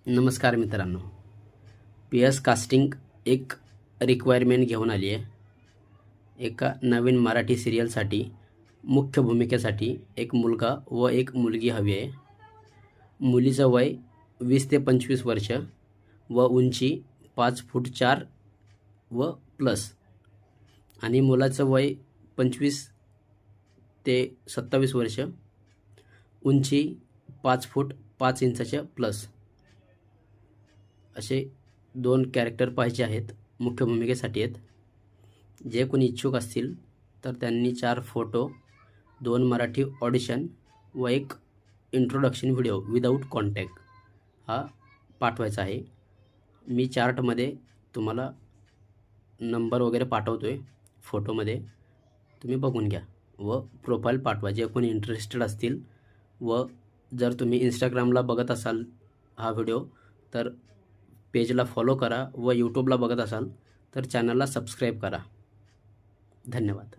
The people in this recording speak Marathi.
नमस्कार मित्रांनो. पी एस कास्टिंग एक रिक्वायरमेंट घेऊन आली आहे. एका नवीन मराठी सिरियलसाठी मुख्य भूमिकेसाठी एक मुलगा व एक मुलगी हवी आहे. मुलीचं वय 20 ते 25 वर्ष व उंची 5 फूट 4 व प्लस आणि मुलाचं वय 25 ते 27 वर्ष, उंची 5 फूट 5 इंचाच्या प्लस असे 2 कॅरेक्टर पाहिजे आहेत. मुख्य भूमिकेसाठी आहेत. जे कोणी इच्छुक असतील तर त्यांनी 4 फोटो, 2 मराठी ऑडिशन व एक इंट्रोडक्शन व्हिडिओ विदाऊट कॉन्टॅक्ट हा पाठवायचा आहे. मी चार्टमध्ये तुम्हाला नंबर वगैरे पाठवतो आहे. फोटोमध्ये तुम्ही बघून घ्या व प्रोफाईल पाठवा जे कोणी इंटरेस्टेड असतील. व जर तुम्ही इंस्टाग्रामला बघत असाल हा व्हिडिओ तर पेजला फॉलो करा व यूट्यूबला बघत असाल तर चॅनलला सबस्क्राईब करा. धन्यवाद.